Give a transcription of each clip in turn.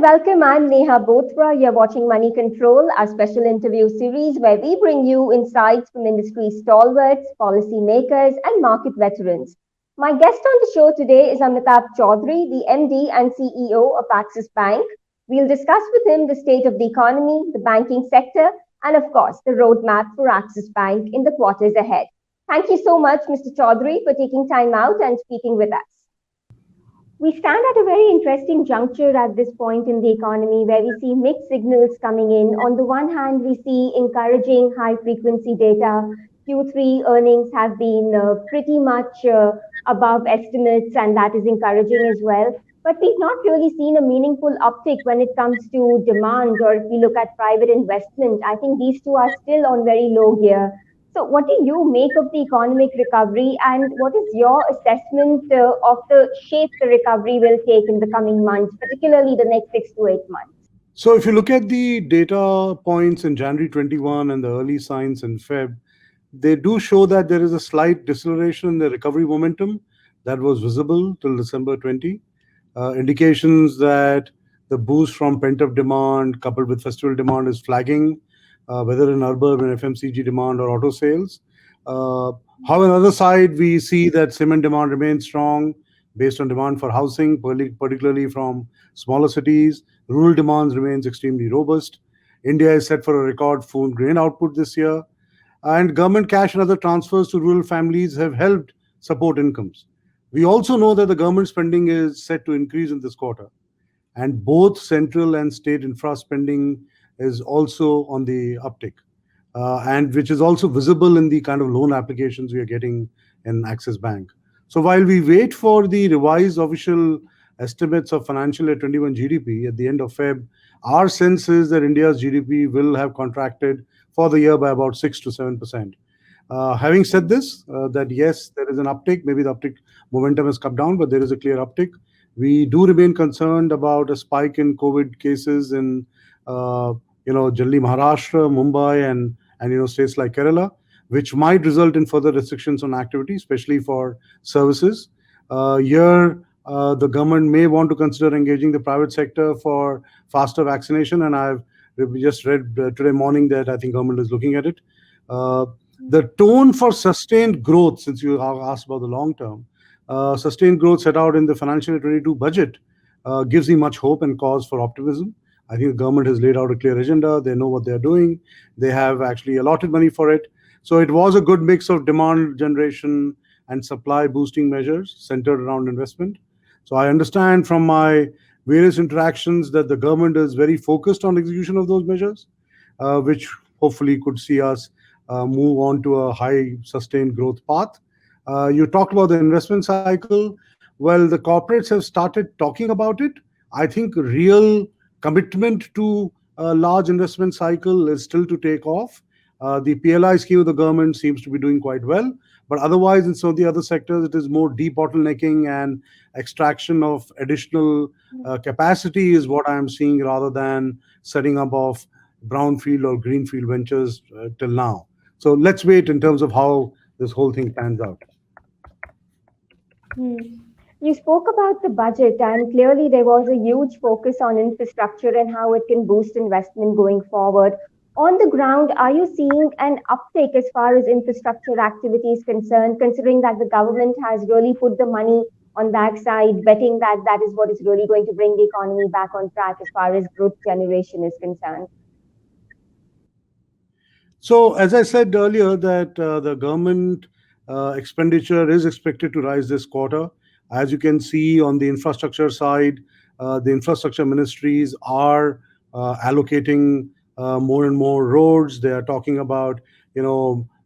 welcome. I'm Neha Bothra. You're watching Money Control, our special interview series where we bring you insights from industry stalwarts, policymakers, and market veterans. My guest on the show today is Amitabh Chaudhary, the MD and CEO of Axis Bank. We'll discuss with him the state of the economy, the banking sector, and of course, the roadmap for Axis Bank in the quarters ahead. Thank you so much, Mr. Chaudhary, for taking time out and speaking with us. We stand at a very interesting juncture at this point in the economy where we see mixed signals coming in. On the one hand, we see encouraging high frequency data. Q3 earnings have been pretty much above estimates, and that is encouraging as well. But we've not really seen a meaningful uptick when it comes to demand, or if we look at private investment. I think these two are still on very low gear. So, what do you make of the economic recovery, and what is your assessment of the shape the recovery will take in the coming months, particularly the next 6 to 8 months? So if you look at the data points in January 21 and the early signs in Feb, they do show that there is a slight deceleration in the recovery momentum that was visible till December 20. Indications that the boost from pent-up demand coupled with festival demand is flagging, whether in urban and FMCG demand or auto sales. Uh, How on the other side, we see that cement demand remains strong based on demand for housing, particularly from smaller cities. Rural demand remains extremely robust. India is set for a record food grain output this year, and government cash and other transfers to rural families have helped support incomes. We also know that the government spending is set to increase in this quarter, and both central and state infra spending is also on the uptick, and which is also visible in the kind of loan applications we are getting in Axis Bank. So while we wait for the revised official estimates of financial year 21 GDP at the end of Feb, our sense is that India's GDP will have contracted for the year by about 6 to 7%. Having said this, that yes, there is an uptick. Maybe the uptick momentum has come down, but there is a clear uptick. We do remain concerned about a spike in COVID cases in, generally Maharashtra, Mumbai, and states like Kerala, which might result in further restrictions on activity, especially for services. Here, the government may want to consider engaging the private sector for faster vaccination, and I've just read today morning that I think government is looking at it. Uh, the tone for sustained growth, since you have asked about the long term, sustained growth set out in the financial year 22 budget gives me much hope and cause for optimism. I think the government has laid out a clear agenda. They know what they're doing. They have actually allotted money for it. So it was a good mix of demand generation and supply boosting measures centered around investment. So I understand from my various interactions that the government is very focused on execution of those measures, which hopefully could see us move on to a high sustained growth path. You talked about the investment cycle. Well, the corporates have started talking about it. I think real commitment to a large investment cycle is still to take off. The PLI scheme of the government seems to be doing quite well, but otherwise, in some of the other sectors, it is more debottlenecking and extraction of additional capacity is what I am seeing rather than setting up of brownfield or greenfield ventures till now. So let's wait in terms of how this whole thing pans out. Hmm. You spoke about the budget, and clearly there was a huge focus on infrastructure and how it can boost investment going forward. On the ground, are you seeing an uptake as far as infrastructure activity is concerned, considering that the government has really put the money on that side, betting that that is what is really going to bring the economy back on track as far as growth generation is concerned? So, as I said earlier, that the government expenditure is expected to rise this quarter. As you can see on the infrastructure side, the infrastructure ministries are allocating more and more roads. They are talking about,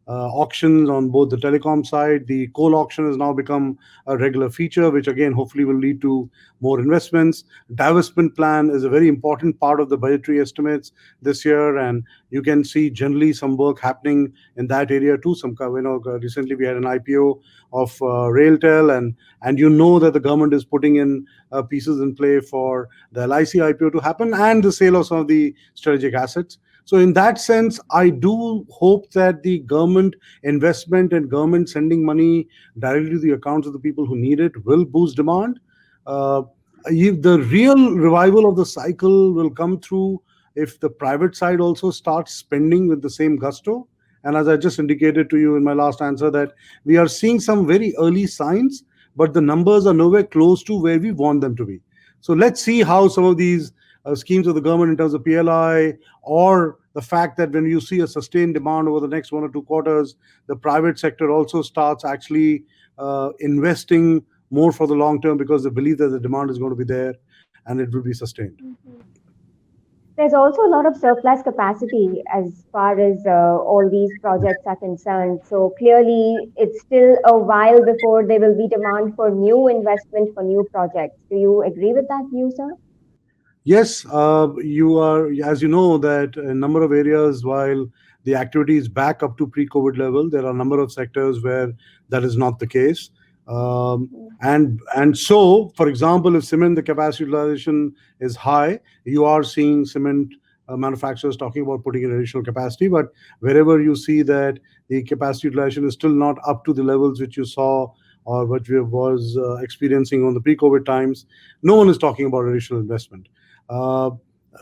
auctions on both the telecom side. The coal auction has now become a regular feature, which again hopefully will lead to more investments. Divestment plan is a very important part of the budgetary estimates this year, and you can see generally some work happening in that area too. Recently we had an IPO of Railtel, and you know that the government is putting in pieces in play for the LIC IPO to happen and the sale of some of the strategic assets. So in that sense, I do hope that the government investment and government sending money directly to the accounts of the people who need it will boost demand. Uh, The real revival of the cycle will come through if the private side also starts spending with the same gusto. And as I just indicated to you in my last answer, that we are seeing some very early signs, but the numbers are nowhere close to where we want them to be. So let's see how some of these schemes of the government in terms of PLI, or the fact that when you see a sustained demand over the next 1 or 2 quarters, the private sector also starts actually investing more for the long term, because they believe that the demand is going to be there and it will be sustained. Mhm. There's also a lot of surplus capacity as far as all these projects are concerned. So clearly, it's still a while before there will be demand for new investment for new projects. Do you agree with that view, sir? Yes, you are, as you know, that a number of areas, while the activity is back up to pre-COVID level, there are a number of sectors where that is not the case. And so, for example, if cement the capacity utilization is high, you are seeing cement manufacturers talking about putting in additional capacity. But wherever you see that the capacity utilization is still not up to the levels which you saw or what we was experiencing on the pre-COVID times, no one is talking about additional investment. uh,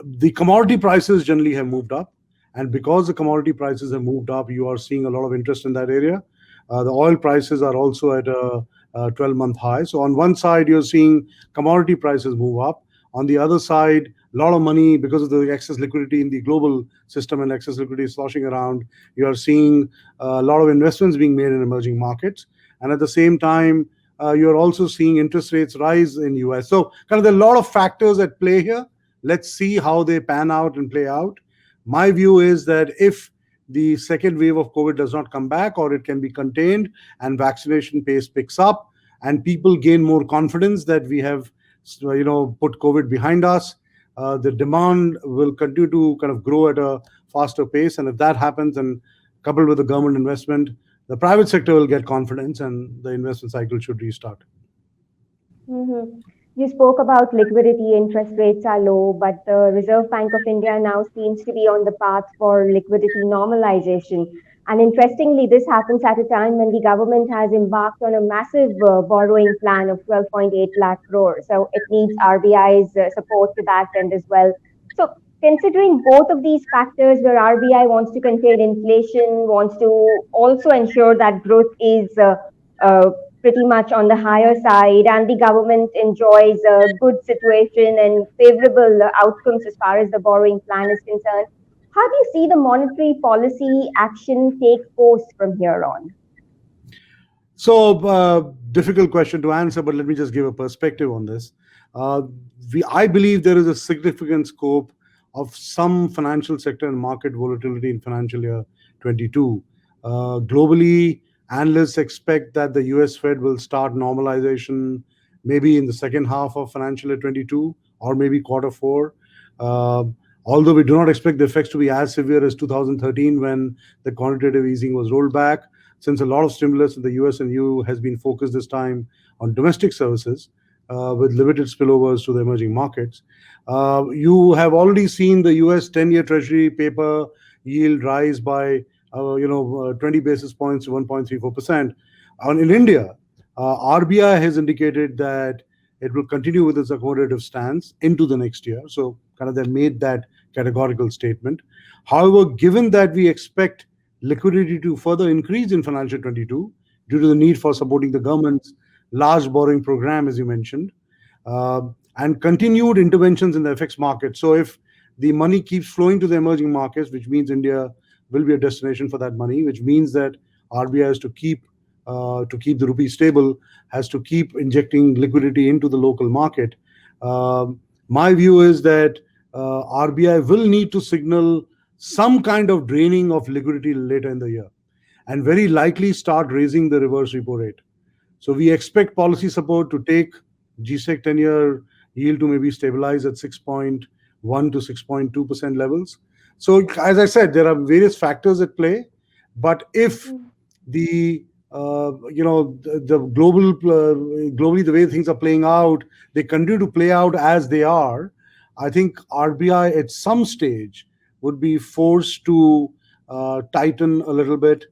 the commodity prices generally have moved up, and because the commodity prices have moved up, you are seeing a lot of interest in that area. The oil prices are also at a 12-month high. So on one side, you're seeing commodity prices move up. On the other side, a lot of money, because of the excess liquidity in the global system and excess liquidity sloshing around, you are seeing a lot of investments being made in emerging markets. And at the same time, you're also seeing interest rates rise in US. So kind of there are a lot of factors at play here. Let's see how they pan out and play out. My view is that if the second wave of COVID does not come back, or it can be contained and vaccination pace picks up and people gain more confidence that we have, put COVID behind us, the demand will continue to kind of grow at a faster pace. And if that happens, and coupled with the government investment, the private sector will get confidence and the investment cycle should restart. Mhm. You spoke about liquidity, interest rates are low, but the Reserve Bank of India now seems to be on the path for liquidity normalization. And interestingly, this happens at a time when the government has embarked on a massive borrowing plan of 12.8 lakh crore. So it needs RBI's support to that end as well. So considering both of these factors, where RBI wants to contain inflation, wants to also ensure that growth is uh, pretty much on the higher side, and the government enjoys a good situation and favorable outcomes as far as the borrowing plan is concerned. How do you see the monetary policy action take course from here on? So, difficult question to answer, but let me just give a perspective on this. Uh, I believe there is a significant scope of some financial sector and market volatility in financial year 22. Globally, analysts expect that the US Fed will start normalization maybe in the second half of financial year 22, or maybe quarter four. Uh, Although we do not expect the effects to be as severe as 2013, when the quantitative easing was rolled back, since a lot of stimulus in the US and EU has been focused this time on domestic services, with limited spillovers to the emerging markets. You have already seen the US 10-year Treasury paper yield rise by 20 basis points to 1.34%. In India, RBI has indicated that it will continue with its accommodative stance into the next year. So kind of they made that categorical statement. However, given that we expect liquidity to further increase in financial 22 due to the need for supporting the government's large borrowing program, as you mentioned, uh, and continued interventions in the FX market. So, if the money keeps flowing to the emerging markets, which means India will be a destination for that money, which means that RBI has to keep the rupee stable, has to keep injecting liquidity into the local market. My view is that RBI will need to signal some kind of draining of liquidity later in the year, and very likely start raising the reverse repo rate. So we expect policy support to take GSEC 10-year yield to maybe stabilize at 6.1 to 6.2% levels. So as I said, there are various factors at play, but if the the globally, the way things are playing out, they continue to play out as they are, I think RBI at some stage would be forced to tighten a little bit,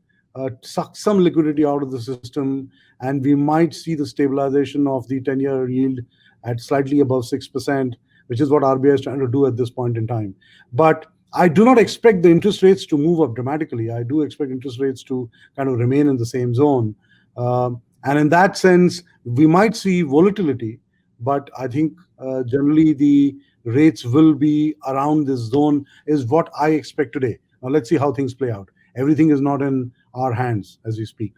suck some liquidity out of the system, and we might see the stabilization of the 10-year yield at slightly above 6%, which is what RBI is trying to do at this point in time. But I do not expect the interest rates to move up dramatically. I do expect interest rates to kind of remain in the same zone. And in that sense, we might see volatility, but I think generally the rates will be around this zone, is what I expect today. Now, let's see how things play out. Everything is not in our hands as we speak.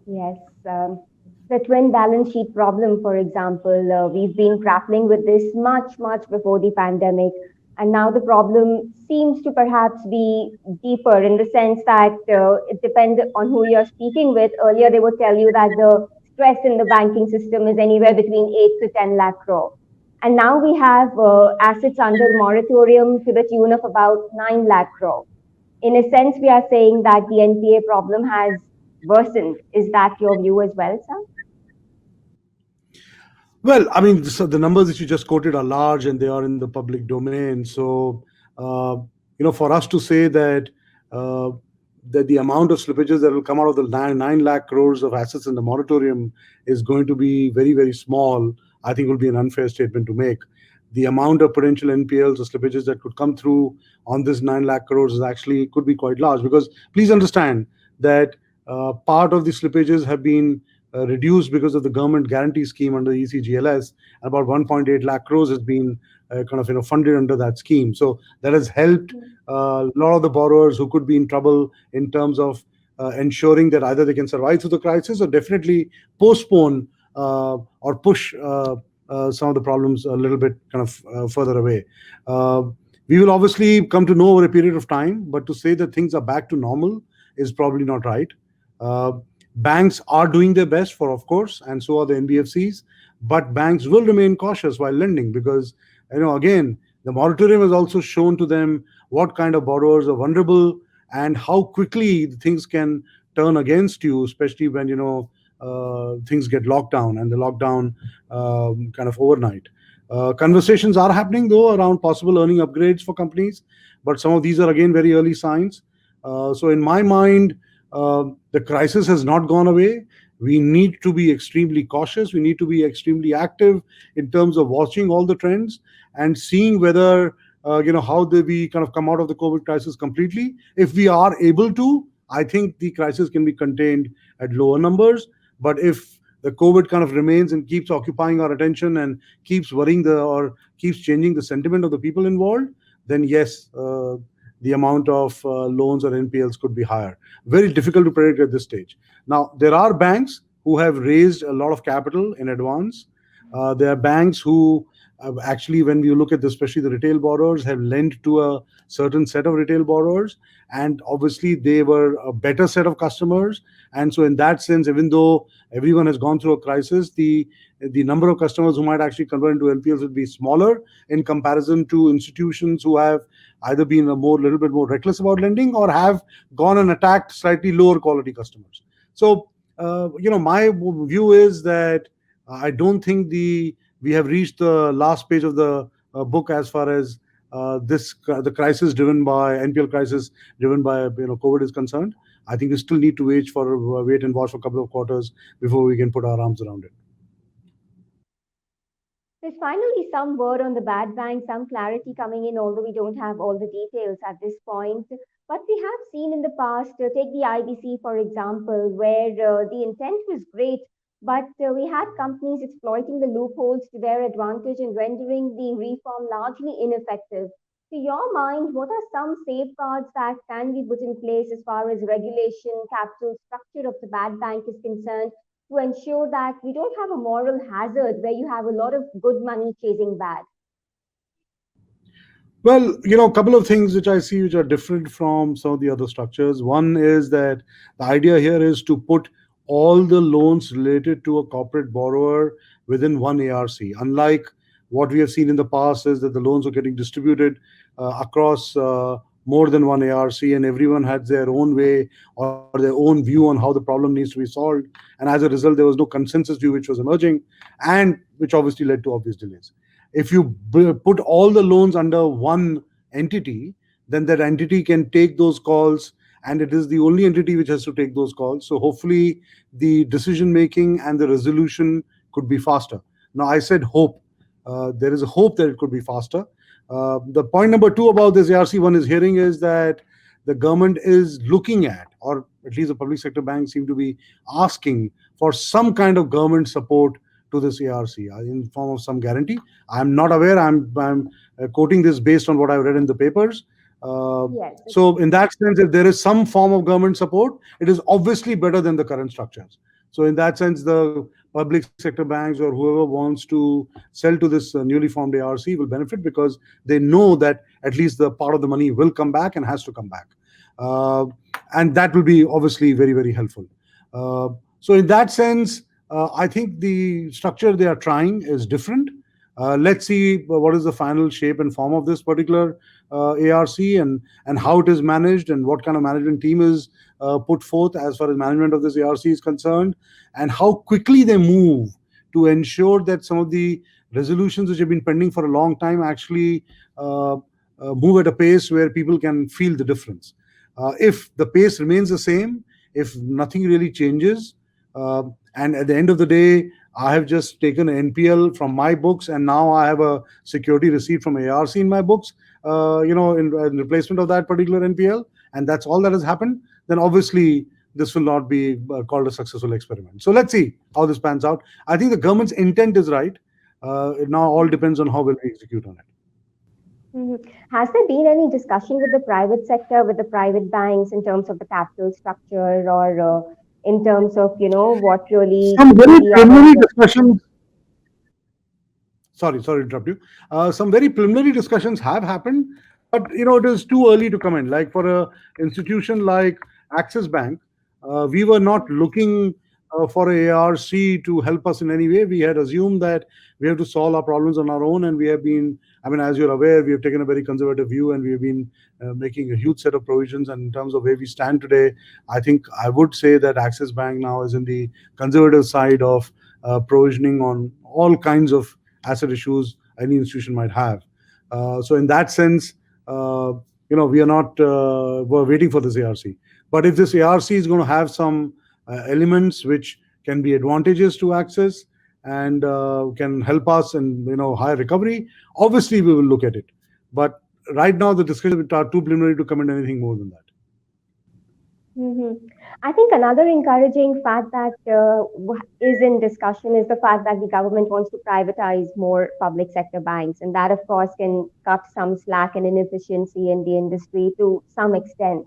Yes, the twin balance sheet problem, for example, we've been grappling with this much before the pandemic. And now the problem seems to perhaps be deeper in the sense that it depends on who you're speaking with. Earlier, they would tell you that the stress in the banking system is anywhere between 8 to 10 lakh crore. And now we have assets under moratorium to the tune of about 9 lakh crore. In a sense, we are saying that the NPA problem has worsened. Is that your view as well, sir? Well, I mean, so the numbers that you just quoted are large and they are in the public domain. So, for us to say uh, that the amount of slippages that will come out of the 9 lakh crores of assets in the moratorium is going to be very, very small, I think will be an unfair statement to make. The amount of potential NPLs or slippages that could come through on this 9 lakh crores is actually could be quite large, because please understand that part of the slippages have been reduced because of the government guarantee scheme under the ECGLS. About 1.8 lakh crores has been kind of funded under that scheme. So that has helped a lot of the borrowers who could be in trouble in terms of ensuring that either they can survive through the crisis or definitely postpone or push some of the problems a little bit kind of further away. Uh, we will obviously come to know over a period of time, but to say that things are back to normal is probably not right. Uh, Banks are doing their best, for of course, and so are the NBFCs, but banks will remain cautious while lending, because again, the moratorium has also shown to them what kind of borrowers are vulnerable and how quickly things can turn against you, especially when things get locked down, and the lockdown kind of overnight. Conversations are happening though around possible earning upgrades for companies, but some of these are again very early signs. So in my mind, the crisis has not gone away. We need to be extremely cautious. We need to be extremely active in terms of watching all the trends and seeing whether how we kind of come out of the COVID crisis completely. If we are able to, I think the crisis can be contained at lower numbers. But if the COVID kind of remains and keeps occupying our attention and keeps worrying or keeps changing the sentiment of the people involved, then yes, the amount of loans or NPLs could be higher. Very difficult to predict at this stage. Now, there are banks who have raised a lot of capital in advance. There are banks who actually, when you look at especially the retail borrowers, have lent to a certain set of retail borrowers, and obviously they were a better set of customers. And so, in that sense, even though everyone has gone through a crisis, the number of customers who might actually convert into NPLs would be smaller in comparison to institutions who have either been little bit more reckless about lending or have gone and attacked slightly lower quality customers. So, my view is that I don't think we have reached the last page of the book as far as the crisis driven by NPL crisis driven by COVID is concerned. I think we still need to wait and watch for a couple of quarters before we can put our arms around it. There's finally some word on the bad bank, some clarity coming in, although we don't have all the details at this point. But we have seen in the past, take the IBC for example, where the intent was great, but we had companies exploiting the loopholes to their advantage and rendering the reform largely ineffective. To your mind, what are some safeguards that can be put in place as far as regulation, capital structure of the bad bank is concerned, to ensure that we don't have a moral hazard where you have a lot of good money chasing bad? Well, a couple of things which I see which are different from some of the other structures. One is that the idea here is to put all the loans related to a corporate borrower within one ARC. Unlike what we have seen in the past, is that the loans are getting distributed across more than one ARC, and everyone had their own way or their own view on how the problem needs to be solved. And as a result, there was no consensus view which was emerging, and which obviously led to obvious delays. If you put all the loans under one entity, then that entity can take those calls, and it is the only entity which has to take those calls. So hopefully the decision making and the resolution could be faster. Now, I said hope. There is a hope that it could be faster. The point number two about this ARC one is hearing is that the government is looking at, or at least the public sector banks seem to be asking for some kind of government support to this ARC in form of some guarantee. I'm not aware. I'm quoting this based on what I've read in the papers. Uh, Yes. so, in that sense, if there is some form of government support, it is obviously better than the current structures. So, in that sense, the public sector banks or whoever wants to sell to this newly formed ARC will benefit because they know that at least the part of the money will come back and has to come back. Uh, and that will be obviously very, very helpful. So, in that sense, I think the structure they are trying is different. Let's see what is the final shape and form of this particular ARC and how it is managed and what kind of management team is put forth as far as management of this ARC is concerned, and how quickly they move to ensure that some of the resolutions which have been pending for a long time actually move at a pace where people can feel the difference. If the pace remains the same, if nothing really changes, and at the end of the day, I have just taken an NPL from my books, and now I have a security receipt from ARC in my books, in replacement of that particular NPL, and that's all that has happened, then obviously this will not be called a successful experiment. So let's see how this pans out. I think the government's intent is right. It now all depends on how well we execute on it. Mhm. Has there been any discussion with the private sector, with the private banks in terms of the capital structure or in terms of, what really Some very we are going preliminary to discussions. Sorry to interrupt you. Some very preliminary discussions have happened, but it is too early to comment. Like for a institution like Axis Bank, we were not looking for a ARC to help us in any way. We had assumed that we have to solve our problems on our own, and we have been. I mean, as you're aware, we have taken a very conservative view, and we have been making a huge set of provisions. And in terms of where we stand today, I think I would say that Axis Bank now is in the conservative side of provisioning on all kinds of asset issues any institution might have. So in that sense, we are not we're waiting for this ARC. But if this ARC is going to have some elements which can be advantageous to Access and can help us in higher recovery, obviously we will look at it. But right now the discussions are too preliminary to comment anything more than that. hmm I think another encouraging fact that is in discussion is the fact that the government wants to privatize more public sector banks, and that, of course, can cut some slack and inefficiency in the industry to some extent.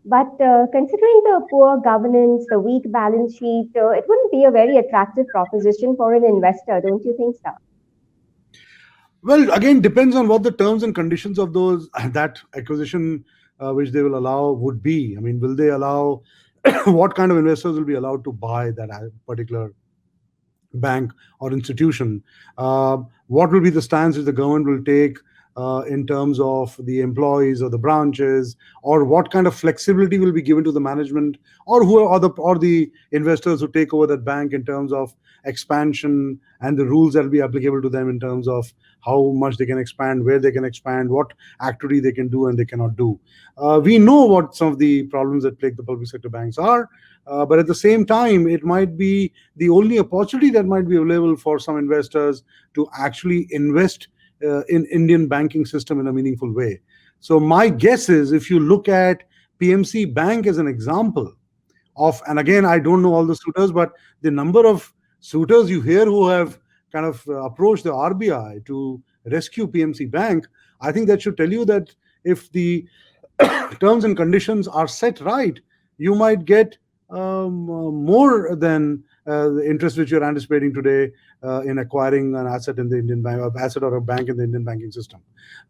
But considering the poor governance, the weak balance sheet, it wouldn't be a very attractive proposition for an investor, don't you think so? Well, again, depends on what the terms and conditions of those that acquisition which they will allow would be. I mean, will they allow what kind of investors will be allowed to buy that particular bank or institution? What will be the stance that the government will take in terms of the employees or the branches, or what kind of flexibility will be given to the management or who are the investors who take over that bank in terms of expansion and the rules that will be applicable to them in terms of how much they can expand, where they can expand, what activity they can do and they cannot do. We know what some of the problems that plague the public sector banks are, but at the same time, it might be the only opportunity that might be available for some investors to actually invest in Indian banking system in a meaningful way. So my guess is if you look at PMC Bank as an example of, and again, I don't know all the suitors, but the number of suitors you hear who have kind of approached the RBI to rescue PMC Bank, I think that should tell you that if the terms and conditions are set right, you might get more than the interest which you're anticipating today in acquiring an asset in the Indian bank, or asset or a bank in the Indian banking system.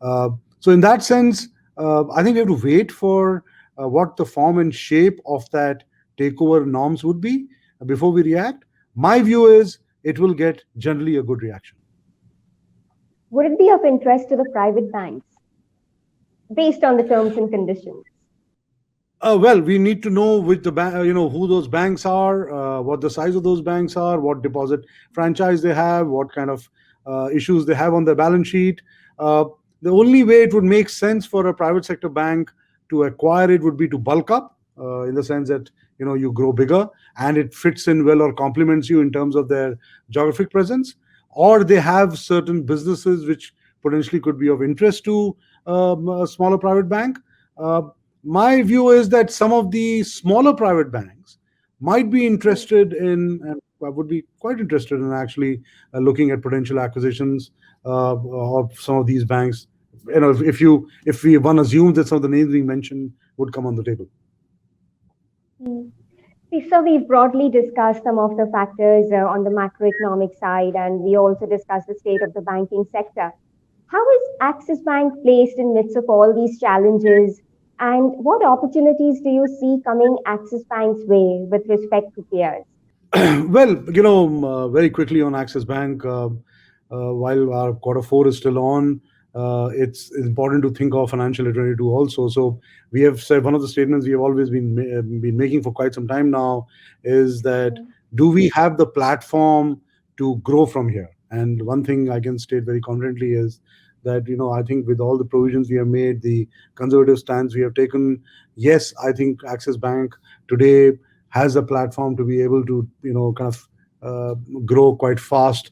So in that sense, I think we have to wait for what the form and shape of that takeover norms would be before we react. My view is it will get generally a good reaction. Would it be of interest to the private banks based on the terms and conditions? Well, we need to know which the bank, who those banks are, what the size of those banks are, what deposit franchise they have, what kind of issues they have on their balance sheet. Uh, the only way it would make sense for a private sector bank to acquire it would be to bulk up, in the sense that you grow bigger and it fits in well or complements you in terms of their geographic presence. or they have certain businesses which potentially could be of interest to a smaller private bank. Uh, my view is that some of the smaller private banks might be interested in, and I would be quite interested in actually looking at potential acquisitions of some of these banks. You know, if we one assumes that some of the names being mentioned would come on the table. Mm. So we've broadly discussed some of the factors on the macroeconomic side, and we also discussed the state of the banking sector. How is Axis Bank placed in midst of all these challenges, and what opportunities do you see coming Axis Bank's way with respect to peers? Well, very quickly on Axis Bank, while our quarter four is still on, it's important to think of financial year 22 also. So we have said one of the statements we have always been making for quite some time now is that Mm, do we have the platform to grow from here? And one thing I can state very confidently is that I think with all the provisions we have made, the conservative stance we have taken, yes, I think Axis Bank today has a platform to be able to kind of uh, grow quite fast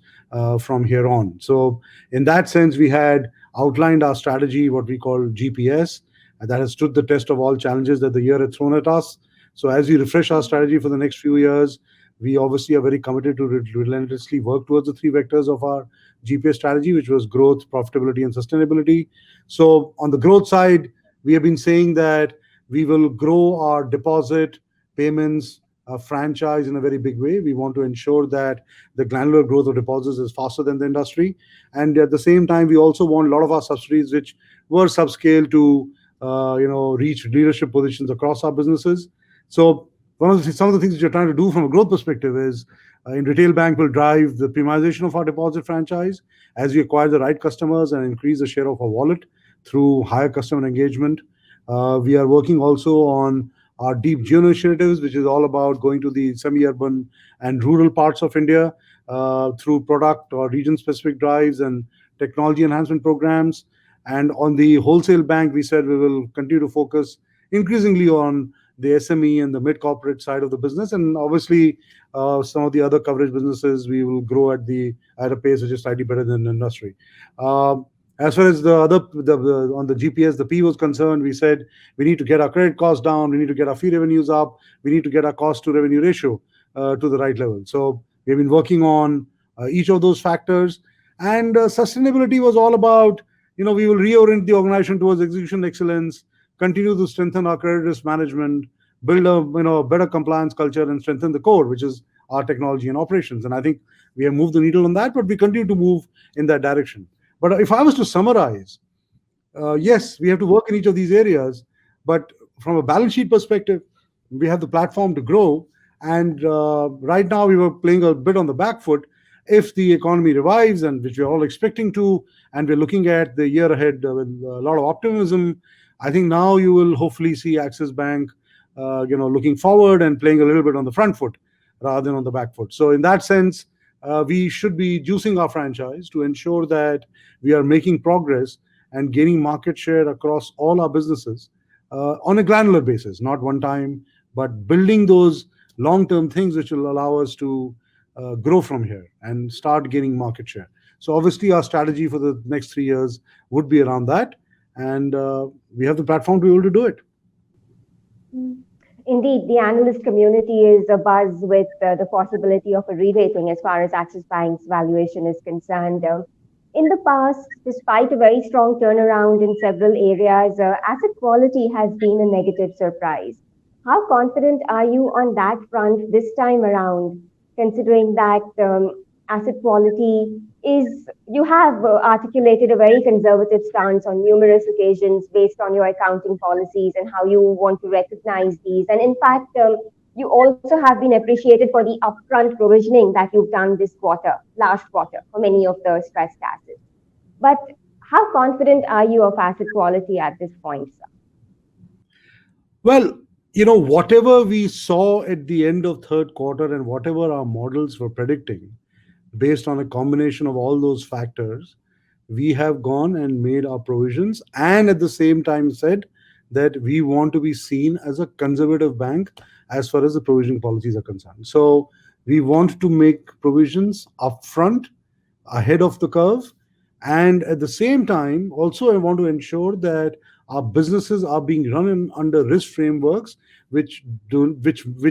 from here on. So in that sense, we had outlined our strategy, what we call GPS, and that has stood the test of all challenges that the year had thrown at us. So as we refresh our mm, strategy for the next few years, we obviously are very committed to relentlessly work towards the three vectors of our GPS strategy, which was growth, profitability, and sustainability. So on the growth side, we have been saying that we will grow our deposit payments franchise in a very big way. We want to ensure that the granular growth of deposits is faster than the industry. And at the same time, we also want a lot of our subsidiaries, which were subscale, to reach leadership positions across our businesses. So some of the things which we're trying to do from a growth perspective is in retail bank will drive the premiumization of our deposit franchise as we acquire the right customers and increase the share of our wallet through higher customer engagement. We are working also on our deep geo initiatives, which is all about going to the semi-urban and rural parts of India through product or region-specific drives and technology enhancement programs. And on the wholesale bank, we said we will continue to focus increasingly on the SME and the mid-corporate side of the business, and obviously some of the other coverage businesses we will grow at a pace which is slightly better than the industry. Um as far as on the GPS, the P was concerned, we said we need to get our credit costs down. We need to get our fee revenues up. We need to get our cost to revenue ratio to the right level. So we've been working on each of those factors. And sustainability was all about, we will reorient the organization towards execution excellence, continue to strengthen our credit risk management, build a better compliance culture, and strengthen the core, which is our technology and operations. And I think we have moved the needle on that, but we continue to move in that direction. But if I was to summarize, yes, we have to work in each of these areas, but from a balance sheet perspective, we have the platform to grow. And right now, we were playing a bit on the back foot. If the economy revives, and which we're all expecting to, and we're looking at the year ahead with a lot of optimism, I think now you will hopefully see Axis Bank, looking forward and playing a little bit on the front foot rather than on the back foot. So in that sense, we should be juicing our franchise to ensure that we are making progress and gaining market share across all our businesses on a granular basis, not one time, but building those long term things which will allow us to grow from here and start gaining market share. So, obviously, our strategy for the next 3 years would be around that. And we have the platform to be able to do it. mm. Indeed, the analyst community is abuzz with the possibility of a re-rating as far as Axis Bank's valuation is concerned. In the past, despite a very strong turnaround in several areas, asset quality has been a negative surprise. How confident are you on that front this time around, considering that asset quality is, you have articulated a very conservative stance on numerous occasions based on your accounting policies and how you want to recognize these. And in fact, you also have been appreciated for the upfront provisioning that you've done this quarter, last quarter, for many of the stressed assets. But how confident are you of asset quality at this point, sir? Well, whatever we saw at the end of third quarter and whatever our models were predicting, based on a combination of all those factors, we have gone and made our provisions and at the same time said that we want to be seen as a conservative bank as far as the provisioning policies are concerned. So we want to make provisions upfront ahead of the curve. And at the same time, also, I want to ensure that our businesses are being run under risk frameworks which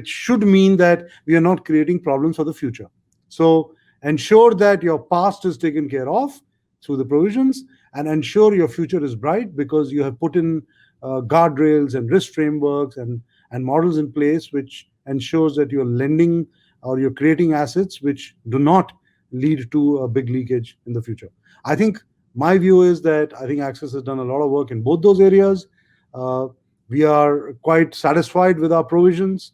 should mean that we are not creating problems for the future. So ensure that your past is taken care of through the provisions, and ensure your future is bright because you have put in guardrails and risk frameworks and models in place which ensures that you're lending or you're creating assets which do not lead to a big leakage in the future. I think my view is that I think Axis has done a lot of work in both those areas. Uh, we are quite satisfied with our provisions.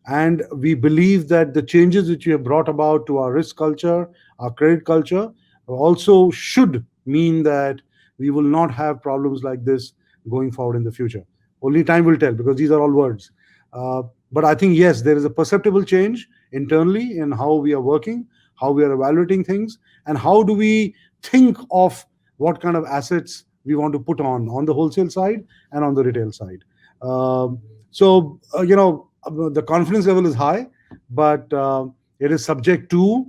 And we believe that the changes which we have brought about to our risk culture, our credit culture, also should mean that we will not have problems like this going forward in the future. Only time will tell because these are all words. Uh, but I think, yes, there is a perceptible change internally in how we are working, how we are evaluating things, and how do we think of what kind of assets we want to put on the wholesale side and on the retail side. The confidence level is high, but it is subject to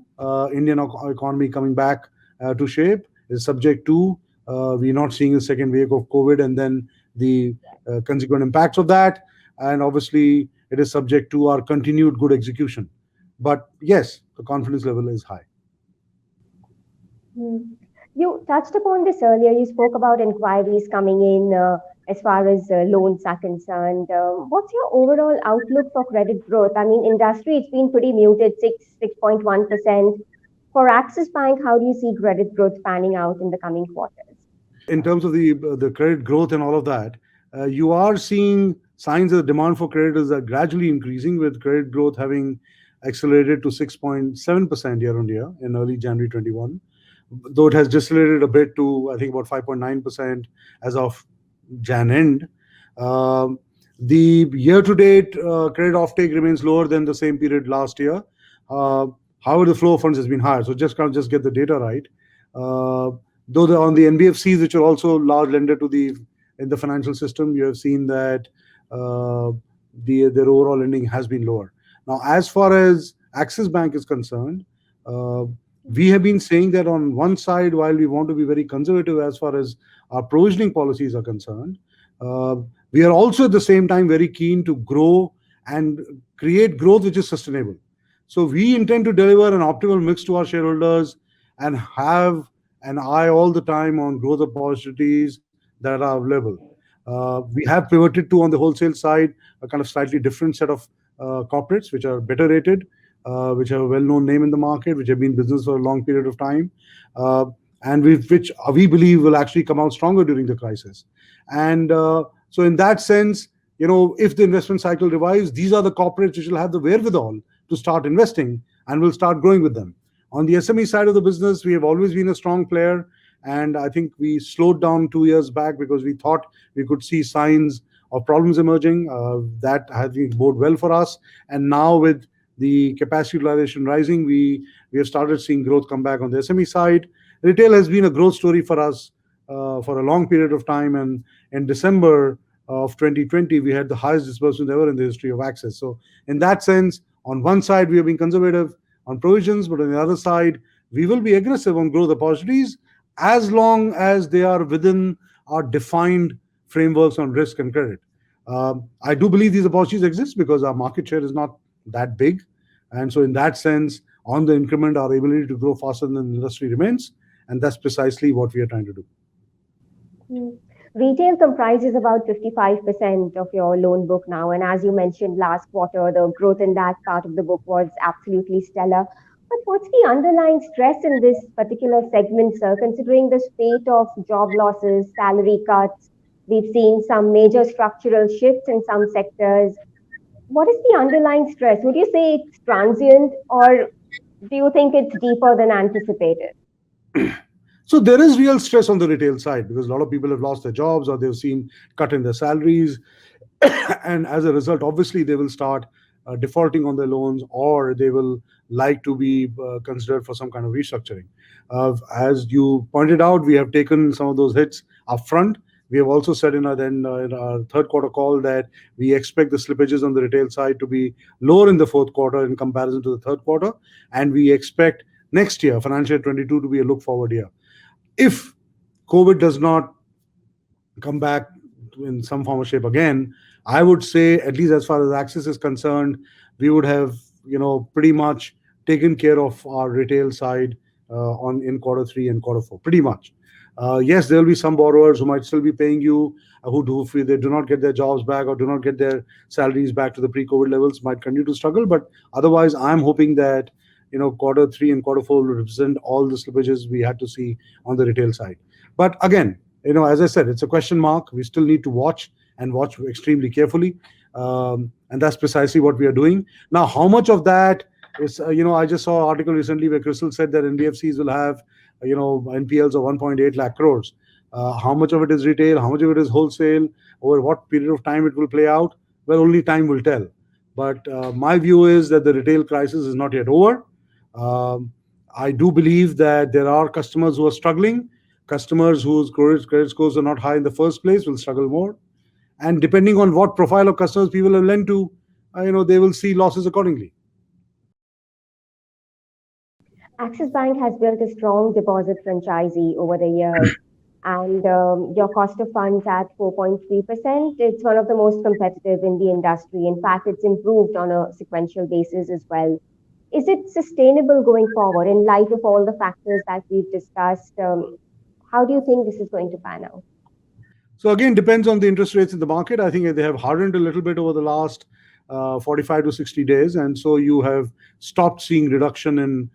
Indian economy coming back to shape. It is subject to we're not seeing a second wave of COVID and then the consequent impacts of that. And obviously, it is subject to our continued good execution. But yes, the confidence level is high. Hmm. You touched upon this earlier. You spoke about inquiries coming in as far as loans are concerned. What's your overall outlook for credit growth? I mean, industry, it's been pretty muted, 6.1%. For Axis Bank, how do you see credit growth panning out in the coming quarters? In terms of the credit growth and all of that, you are seeing signs that demand for credit is gradually increasing, with credit growth having accelerated to 6.7% year on year in early January 21, though it has decelerated a bit to, I think, about 5.9% as of Jan end. Um, the year to date credit offtake remains lower than the same period last year. Uh, However, the flow of funds has been higher. So just can't just get the data right. Uh, Though on the NBFCs, which are also large lender to the in the financial system, you have seen that their overall lending has been lower. Now, as far as Axis Bank is concerned, uh, we have been saying that on one side, while we want to be very conservative as far as our provisioning policies are concerned, uh, we are also at the same time very keen to grow and create growth which is sustainable. So we intend to deliver an optimal mix to our shareholders and have an eye all the time on growth opportunities that are available. We have pivoted to, on the wholesale side, a kind of slightly different set of corporates which are better rated, which have a well-known name in the market, which have been in business for a long period of time, uh, and which we believe will actually come out stronger during the crisis. And so, in that sense, if the investment cycle revives, these are the corporates which will have the wherewithal to start investing, and will start growing with them. On the SME side of the business, we have always been a strong player, and I think we slowed down 2 years back because we thought we could see signs of problems emerging. That has been bode well for us, and now with the capacity utilization rising, we have started seeing growth come back on the SME side. Retail has been a growth story for us for a long period of time, and in December of 2020, we had the highest disbursement ever in the history of Axis. So, in that sense, on one side, we have been conservative on provisions, but on the other side, we will be aggressive on growth opportunities as long as they are within our defined frameworks on risk and credit. I do believe these opportunities exist because our market share is not that big. And so, in that sense, on the increment, our ability to grow faster than the industry remains. And that's precisely what we are trying to do. Hmm. Retail comprises about 55% of your loan book now. And as you mentioned last quarter, the growth in that part of the book was absolutely stellar. But what's the underlying stress in this particular segment, sir, considering the spate of job losses, salary cuts? We've seen some major structural shifts in some sectors. What is the underlying stress? Would you say it's transient, or do you think it's deeper than anticipated? So there is real stress on the retail side because a lot of people have lost their jobs or they've seen cut in their salaries, and as a result, obviously, they will start defaulting on their loans, or they will like to be considered for some kind of restructuring. As you pointed out, we have taken some of those hits upfront. We have also said in our third quarter call that we expect the slippages on the retail side to be lower in the fourth quarter in comparison to the third quarter, and we expect next year, financial year 22, to be a look forward year. If COVID does not come back in some form or shape again, I would say, at least as far as Axis is concerned, we would have, pretty much taken care of our retail side on in quarter three and quarter four, pretty much. Yes, there will be some borrowers who might still be paying you, who do, if they do not get their jobs back or do not get their salaries back to the pre-COVID levels, might continue to struggle. But otherwise, I'm hoping that quarter three and quarter four will represent all the slippages we had to see on the retail side. But again, as I said, it's a question mark. We still need to watch and watch extremely carefully, and that's precisely what we are doing now. How much of that is, I just saw an article recently where Crystal said that NBFCs will have, NPLs of 1.8 lakh crores. How much of it is retail? How much of it is wholesale? Over what period of time it will play out? Well, only time will tell. But my view is that the retail crisis is not yet over. I do believe that there are customers who are struggling. Customers whose credit scores are not high in the first place will struggle more. And depending on what profile of customers people have lent to, they will see losses accordingly. Axis Bank has built a strong deposit franchisee over the years, and your cost of funds at 4.3%. It's one of the most competitive in the industry. In fact, it's improved on a sequential basis as well. Is it sustainable going forward in light of all the factors that we've discussed? How do you think this is going to pan out? So again, depends on the interest rates in the market. I think they have hardened a little bit over the last 45 to 60 days. And so you have stopped seeing reduction in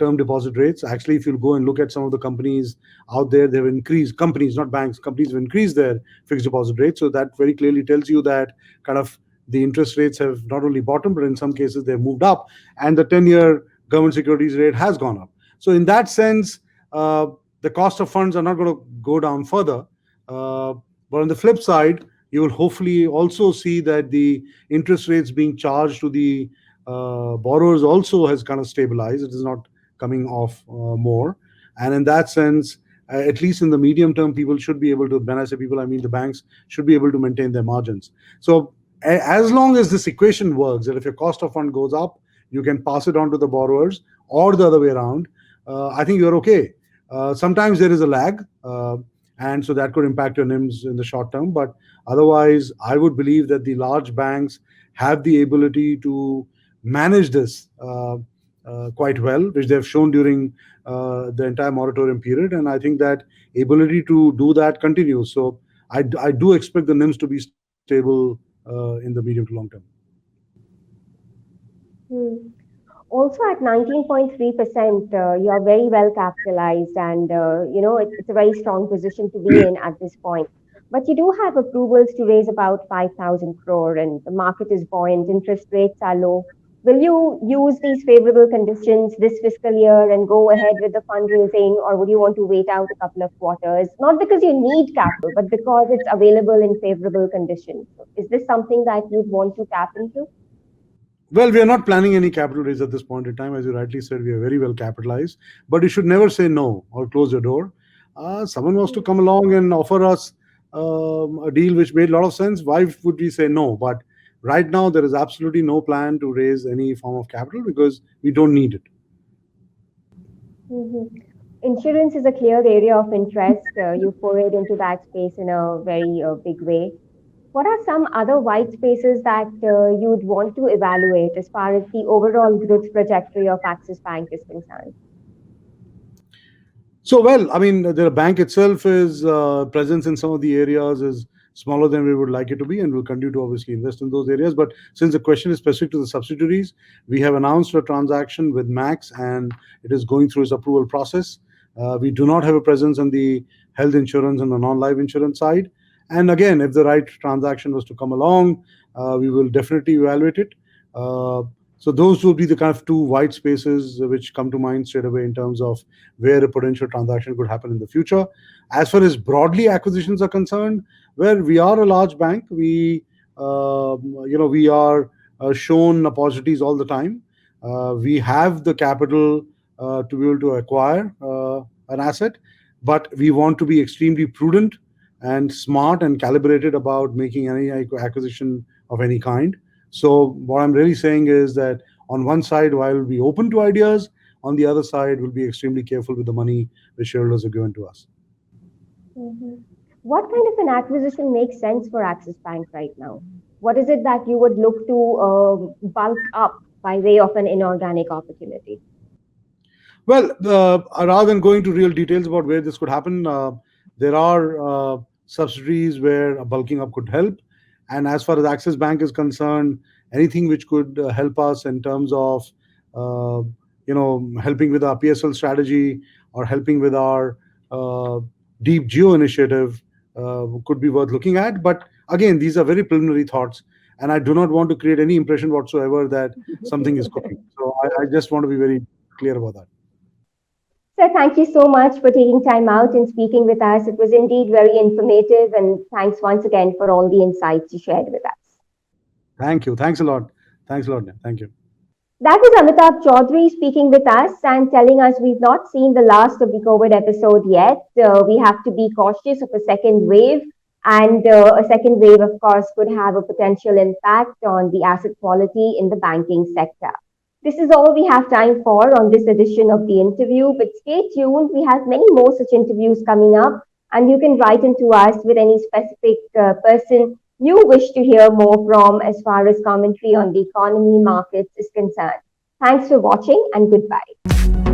term deposit rates. Actually, if you go and look at some of the companies out there, they've increased, companies, not banks, companies have increased their fixed deposit rates. So that very clearly tells you that kind of the interest rates have not only bottomed, but in some cases they've moved up. And the 10-year government securities rate has gone up. So in that sense, the cost of funds are not going to go down further. But on the flip side, you will hopefully also see that the interest rates being charged to the borrowers also has kind of stabilized. It is not coming off more. And in that sense, at least in the medium term, people should be able to, when I say people, I mean the banks, should be able to maintain their margins. So as long as this equation works, that if your cost of fund goes up, you can pass it on to the borrowers, or the other way around, I think you're okay. Sometimes there is a lag, and so that could impact your NIMs in the short term. But otherwise, I would believe that the large banks have the ability to manage this quite well, which they've shown during the entire moratorium period. And I think that ability to do that continues. So I do expect the NIMs to be stable in the medium to long term. Also at 19.3%, you are very well capitalized, and it's a very strong position to be in at this point. But you do have approvals to raise about 5,000 crore, and the market is buoyant, interest rates are low. Will you use these favorable conditions this fiscal year and go ahead with the fundraising, or would you want to wait out a couple of quarters? Not because you need capital, but because it's available in favorable conditions. Is this something that you'd want to tap into? Well, we are not planning any capital raise at this point in time. As you rightly said, we are very well capitalized. But you should never say no or close your door. Someone wants to come along and offer us a deal which made a lot of sense. Why would we say no? But right now, there is absolutely no plan to raise any form of capital because we don't need it. Insurance is a clear area of interest. You forayed into that space in a very big way. What are some other white spaces that you'd want to evaluate as far as the overall growth trajectory of Axis Bank is concerned? So, well, I mean, the bank itself is presence in some of the areas is smaller than we would like it to be, and we'll continue to obviously invest in those areas. But since the question is specific to the subsidiaries, we have announced a transaction with Max, and it is going through its approval process. We do not have a presence on the health insurance and the non-life insurance side. And again, if the right transaction was to come along, we will definitely evaluate it. So those would be the kind of two white spaces which come to mind straight away in terms of where a potential transaction could happen in the future. As far as broadly acquisitions are concerned, where we are a large bank, we are shown opportunities all the time. We have the capital to be able to acquire an asset, but we want to be extremely prudent and smart and calibrated about making any acquisition of any kind. So what I'm really saying is that on one side, while we open to ideas, on the other side, will be extremely careful with the money which shareholders have given to us. Mhm. What kind of an acquisition makes sense for Axis Bank right now? What is it that you would look to bulk up by way of an inorganic opportunity? Well, rather than going to real details about where this could happen, there are subsidiaries where a bulking up could help. And as far as Axis Bank is concerned, anything which could help us in terms of, uh, helping with our PSL strategy or helping with our deep geo initiative could be worth looking at. But again, these are very preliminary thoughts, and I do not want to create any impression whatsoever that something is cooking. So I just want to be very clear about that. So thank you so much for taking time out and speaking with us. It was indeed very informative, and thanks once again for all the insights you shared with us. Thank you. Thanks a lot. Thanks a lot. Thank you. That was Amitabh Chaudhary speaking with us and telling us we've not seen the last of the COVID episode yet. We have to be cautious of a second wave, and a second wave, of course, could have a potential impact on the asset quality in the banking sector. This is all we have time for on this edition of the interview, but stay tuned. We have many more such interviews coming up, and you can write into us with any specific person you wish to hear more from as far as commentary on the economy markets is concerned. Thanks for watching and goodbye.